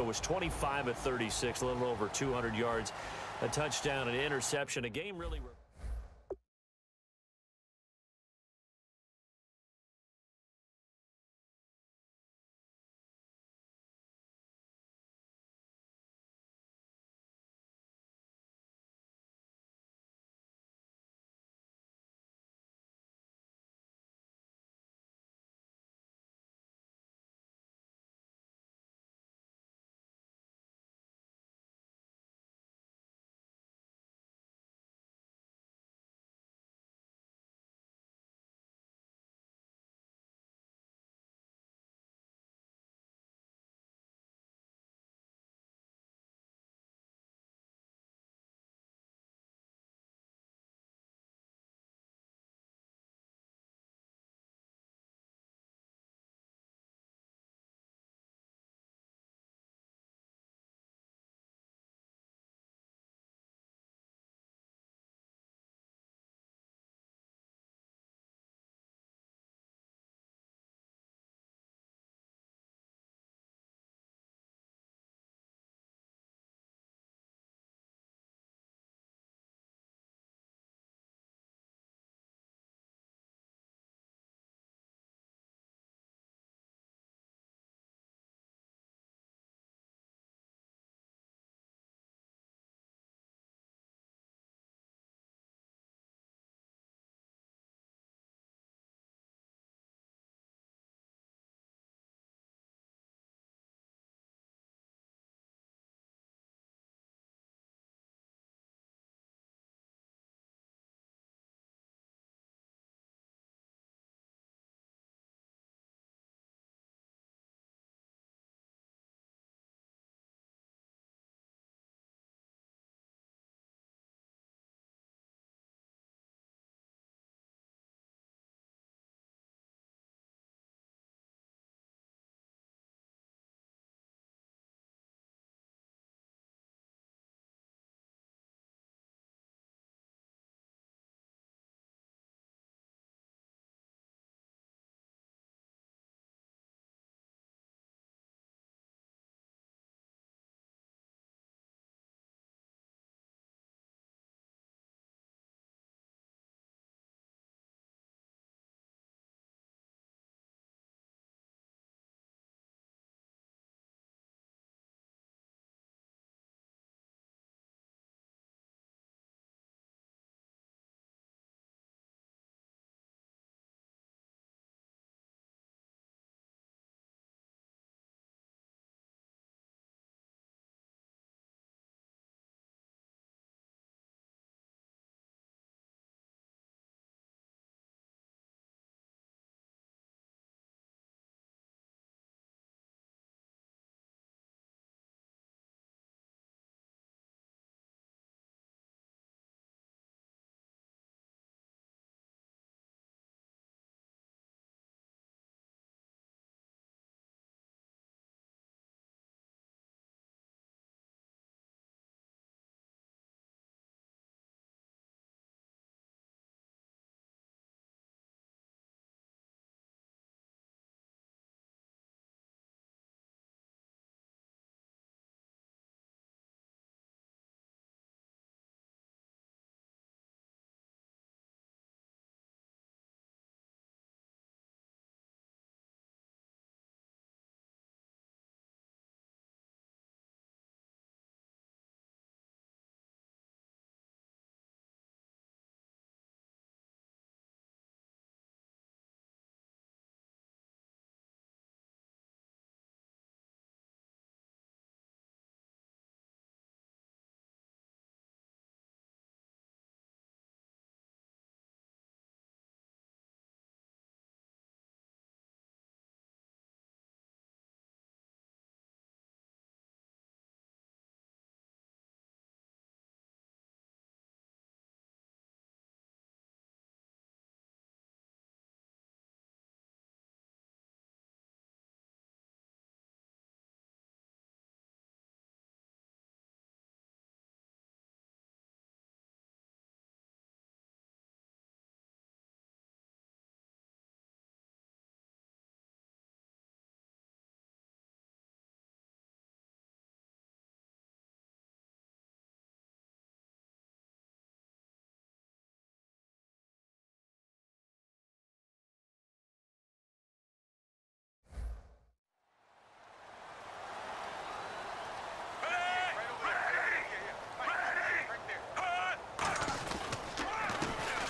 was 25 of 36, a little over 200 yards, a touchdown, an interception. A game really...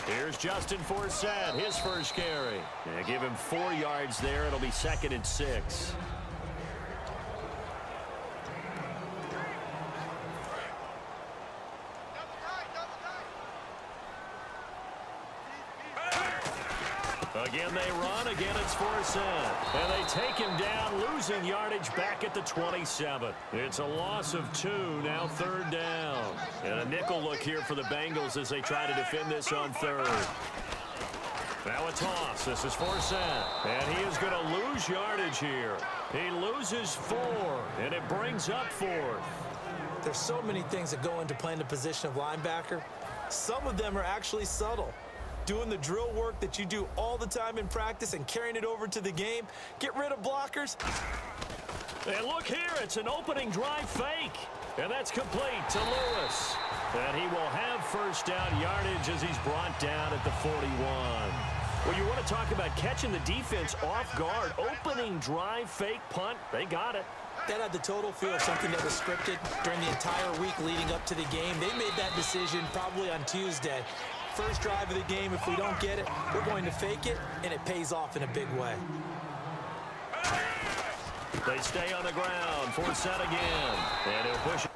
Here's Justin Forsett, his first carry. Yeah, give him 4 yards there. It'll be 2nd and 6. Again, they run. Again, it's Forsett. And they take him down, losing yardage back at the 27. It's a loss of 2, now 3rd down. And a nickel look here for the Bengals as they try to defend this on 3rd. Now a toss. This is Forsett. And he is going to lose yardage here. He loses 4, and it brings up 4th. There's so many things that go into playing the position of linebacker. Some of them are actually subtle. Doing the drill work that you do all the time in practice and carrying it over to the game. Get rid of blockers. And look here, it's an opening drive fake. And that's complete to Lewis. And he will have first down yardage as he's brought down at the 41. Well, you want to talk about catching the defense off guard. Opening drive fake punt. They got it. That had the total feel of something that was scripted during the entire week leading up to the game. They made that decision probably on Tuesday. First drive of the game, if we don't get it, we're going to fake it, and it pays off in a big way. They stay on the ground. Forsett again. And he'll push it.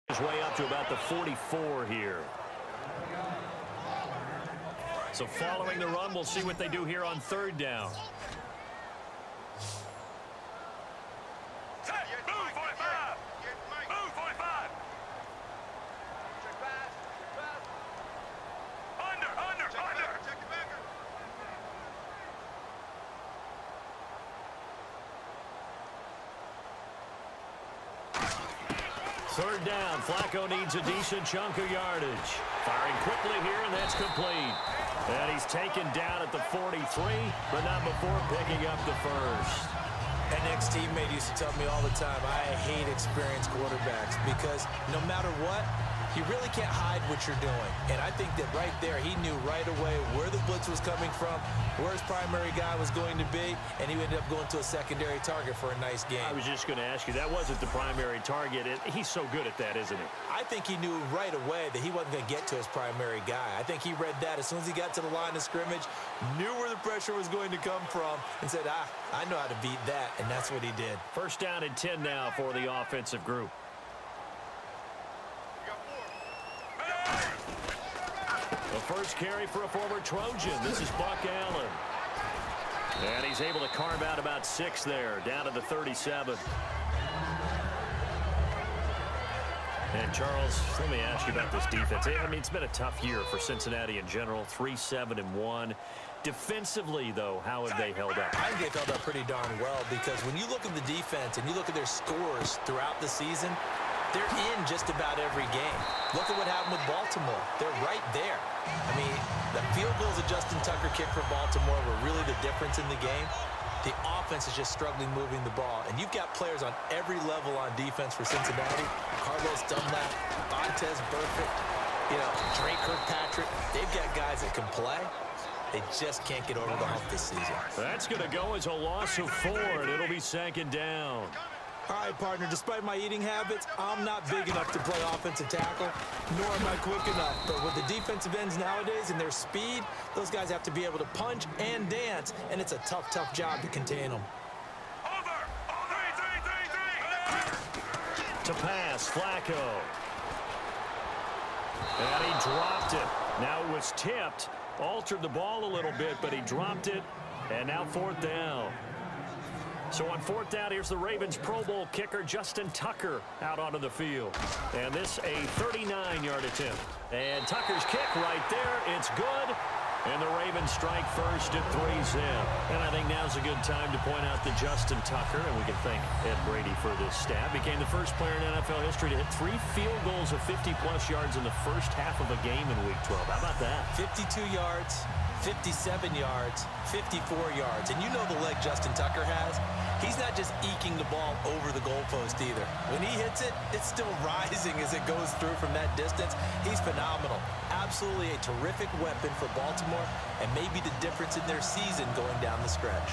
His way up to about the 44 here. So following the run, we'll see what they do here on 3rd down. Third down, Flacco needs a decent chunk of yardage. Firing quickly here, and that's complete. And he's taken down at the 43, but not before picking up the first. An ex-teammate used to tell me all the time, I hate experienced quarterbacks because no matter what, you really can't hide what you're doing. And I think that right there, he knew right away where the blitz was coming from, where his primary guy was going to be, and he ended up going to a secondary target for a nice game. I was just going to ask you, that wasn't the primary target. He's so good at that, isn't he? I think he knew right away that he wasn't going to get to his primary guy. I think he read that as soon as he got to the line of scrimmage, knew where the pressure was going to come from, and said, I know how to beat that, and that's what he did. First down and 10 now for the offensive group. The first carry for a former Trojan. This is Buck Allen. And he's able to carve out about 6 there, down to the 37. And, Charles, let me ask you about this defense. I mean, it's been a tough year for Cincinnati in general, 3-7-1. Defensively, though, how have they held up? I think they've held up pretty darn well because when you look at the defense and you look at their scores throughout the season, they're in just about every game. Look at what happened with Baltimore. They're right there. I mean, the field goals that Justin Tucker kicked for Baltimore were really the difference in the game. The offense is just struggling moving the ball. And you've got players on every level on defense for Cincinnati. Carlos Dunlap, Vontaze Burfict, Drake Kirkpatrick. They've got guys that can play. They just can't get over the hump this season. That's going to go as a loss of 4, and it'll be 2nd down. All right, partner, despite my eating habits, I'm not big enough to play offensive tackle, nor am I quick enough. But with the defensive ends nowadays and their speed, those guys have to be able to punch and dance, and it's a tough, tough job to contain them. To pass, Flacco. And he dropped it. Now it was tipped, altered the ball a little bit, but he dropped it, and now 4th down. So on 4th down, here's the Ravens Pro Bowl kicker, Justin Tucker, out onto the field. And this a 39-yard attempt. And Tucker's kick right there. It's good. And the Ravens strike first at 3-zip. And I think now's a good time to point out that Justin Tucker, and we can thank Ed Brady for this stat, became the first player in NFL history to hit 3 field goals of 50-plus yards in the first half of a game in Week 12. How about that? 52 yards, 57 yards, 54 yards. And you know the leg Justin Tucker has. He's not just eking the ball over the goalpost either. When he hits it, it's still rising as it goes through from that distance. He's phenomenal. Absolutely a terrific weapon for Baltimore, and maybe the difference in their season going down the stretch.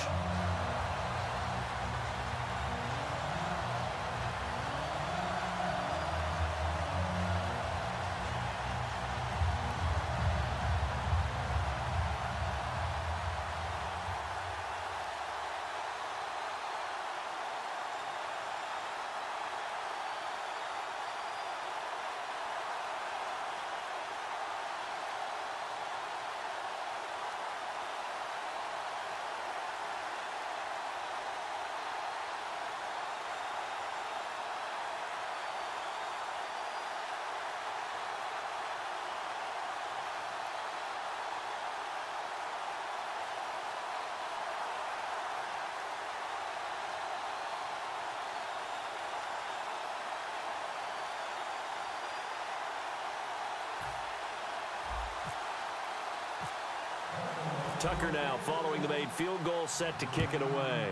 Tucker now following the made field goal, set to kick it away.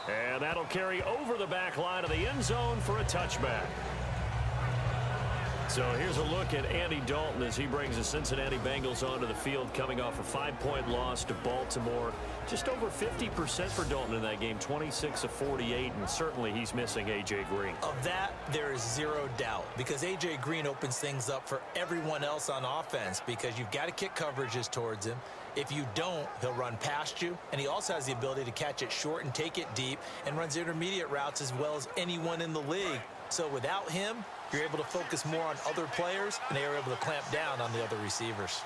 And that'll carry over the back line of the end zone for a touchback. So here's a look at Andy Dalton as he brings the Cincinnati Bengals onto the field, coming off a 5-point loss to Baltimore. Just over 50% for Dalton in that game, 26 of 48, and certainly he's missing A.J. Green. Of that, there is zero doubt, because A.J. Green opens things up for everyone else on offense, because you've got to kick coverages towards him. If you don't, he'll run past you, and he also has the ability to catch it short and take it deep, and runs intermediate routes as well as anyone in the league. So without him, you're able to focus more on other players, and they are able to clamp down on the other receivers.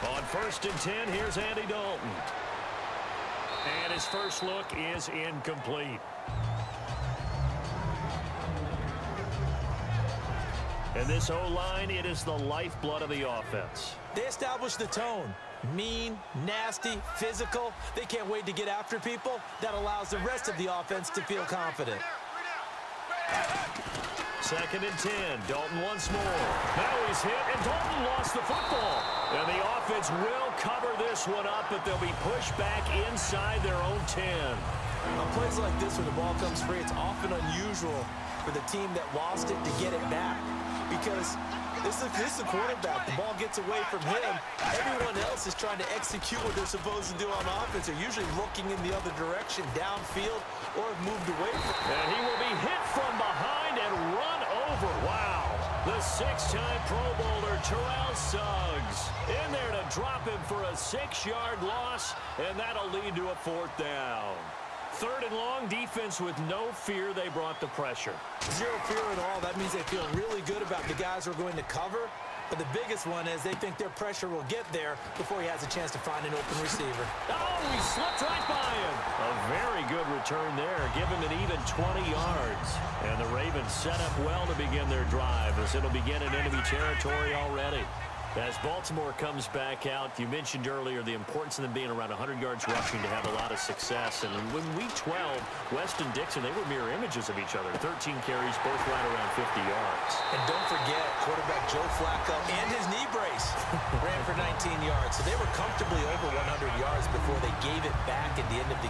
On 1st and 10, here's Andy Dalton. And his first look is incomplete. And this O-line, it is the lifeblood of the offense. They establish the tone. Mean, nasty, physical. They can't wait to get after people. That allows the rest of the offense to feel confident. 2nd and 10. Dalton once more. Now he's hit, and Dalton lost the football. And the offense will cover this one up, but they'll be pushed back inside their own 10. On plays like this, where the ball comes free, it's often unusual for the team that lost it to get it back. Because this is the quarterback. The ball gets away from him. Everyone else is trying to execute what they're supposed to do on offense. They're usually looking in the other direction, downfield, or have moved away from it. And he will be hit from behind and run over. Wow. The 6-time Pro Bowler, Terrell Suggs, in there to drop him for a 6-yard loss, and that'll lead to a 4th down. 3rd and long, defense with no fear. They brought the pressure. Zero fear at all. That means they feel really good about the guys who are going to cover. But the biggest one is they think their pressure will get there before he has a chance to find an open receiver. Oh, he slipped right by him. A very good return there. Give him an even 20 yards. And the Ravens set up well to begin their drive, as it'll begin in enemy territory already. As Baltimore comes back out, you mentioned earlier the importance of them being around 100 yards rushing to have a lot of success. And in week 12, West and Dixon, they were mirror images of each other. 13 carries, both right around 50 yards. And don't forget, quarterback Joe Flacco and his knee brace ran for 19 yards. So they were comfortably over 100 yards before they gave it back at the end of the game.